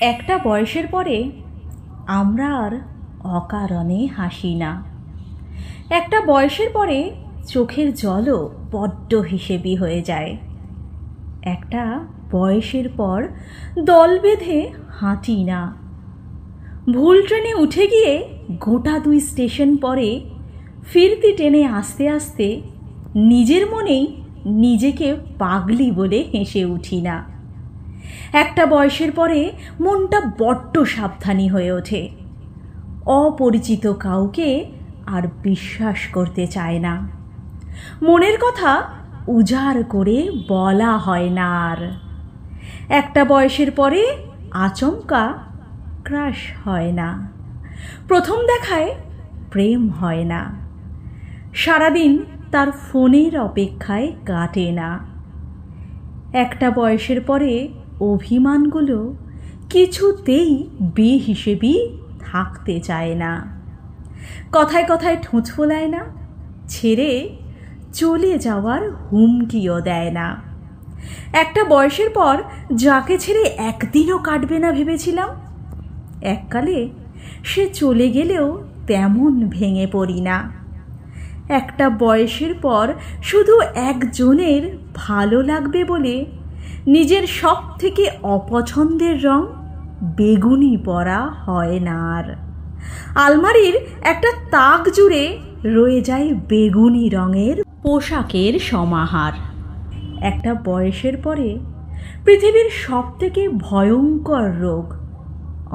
একটা বয়সের পরে আমরা আর অকারণে হাসি না। একটা বয়সের পরে চোখের জলও বড্ড হিসেবি হয়ে যায়। একটা বয়সের পর দল বেঁধে হাঁটি না। ভুল ট্রেনে উঠে গিয়ে গোটা 2 স্টেশন পরে ফিরতি ট্রেনে আসতে আসতে নিজের মনেই নিজেকে পাগলি বলে হেসে উঠি না। একটা বয়সের পরে মনটা বড্ড সাবধানী হয়ে ওঠে। অপরিচিত কাউকে আর বিশ্বাস করতে চায় না। মনের কথা উজাড় করে বলা হয় না আর। একটা বয়সের পরে আচমকা ক্রাশ হয় না। প্রথম দেখায় প্রেম হয় না। সারাদিন তার ফোনের অপেক্ষায় কাটে না। একটা বয়সের পরে অভিমানগুলো কিছুতেই বেহিসেবি থাকতে চায় না। কথায় কথায় ঠোঁট ফোলায় না, ছেড়ে চলে যাওয়ার হুমকিও দেয় না। একটা বয়সের পর যাকে ছেড়ে একদিনও কাটবে না ভেবেছিলাম, এককালে সে চলে গেলেও তেমন ভেঙে পড়ি না। একটা বয়সের পর শুধু একজনের ভালো লাগবে বলে নিজের সব থেকে অপছন্দের রং বেগুনি পরা হয় না আর। আলমারির একটা তাক জুড়ে রয়ে যায় বেগুনি রঙের পোশাকের সমাহার। একটা বয়সের পরে পৃথিবীর সব থেকে ভয়ঙ্কর রোগ,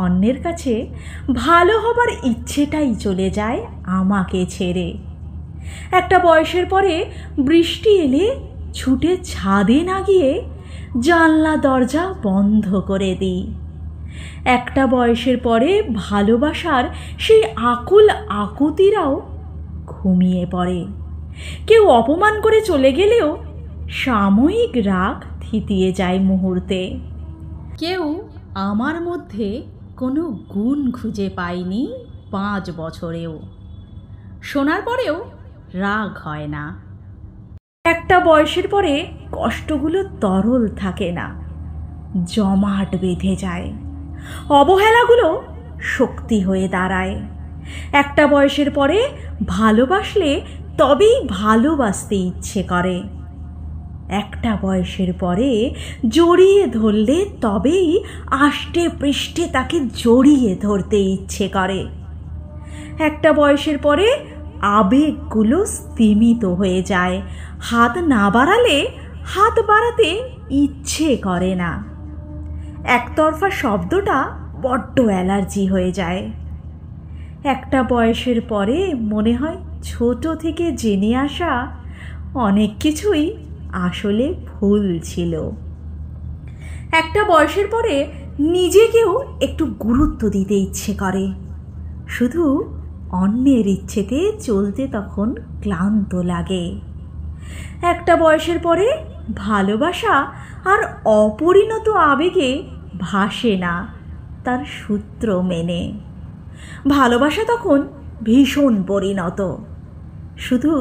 অন্যের কাছে ভালো হবার ইচ্ছেটাই চলে যায় আমাকে ছেড়ে। একটা বয়সের পরে বৃষ্টি এলে ছুটে ছাদে না গিয়ে জানলা দরজা বন্ধ করে দিই। একটা বয়সের পরে ভালোবাসার সেই আকুল আকুতিরাও ঘুমিয়ে পড়ে। কেউ অপমান করে চলে গেলেও সাময়িক রাগ থিতিয়ে যায় মুহূর্তে। কেউ আমার মধ্যে কোনো গুণ খুঁজে পায়নি 5 বছরেও, শোনার পরেও রাগ হয় না। একটা বয়সের পরে কষ্টগুলো তরল থাকে না, জমাট বেঁধে যায়। অবহেলাগুলো শক্তি হয়ে দাঁড়ায়। একটা বয়সের পরে ভালোবাসলে তবেই ভালোবাসতে ইচ্ছে করে। একটা বয়সের পরে জড়িয়ে ধরলে তবেই আষ্টে পৃষ্ঠে তাকে জড়িয়ে ধরতে ইচ্ছে করে। একটা বয়সের পরে আবেগগুলো স্তিমিত হয়ে যায়। হাত না বাড়ালে হাত বাড়াতে ইচ্ছে করে না। একতরফা শব্দটা বড্ড অ্যালার্জি হয়ে যায়। একটা বয়সের পরে মনে হয় ছোট থেকে জেনে আসা অনেক কিছুই আসলে ভুল ছিল। একটা বয়সের পরে নিজেকেও একটু গুরুত্ব দিতে ইচ্ছে করে। শুধু অন্যের ইচ্ছেতে চলতে তখন ক্লান্ত লাগে। একটা বয়সের পরে ভালোবাসা আর অপরিণত আবেগে ভাসে না তার সূত্র মেনে। ভালোবাসা তখন ভীষণ পরিণত, শুধু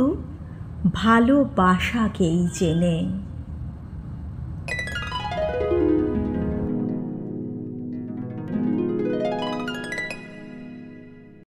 ভালোবাসাকেই চেনে।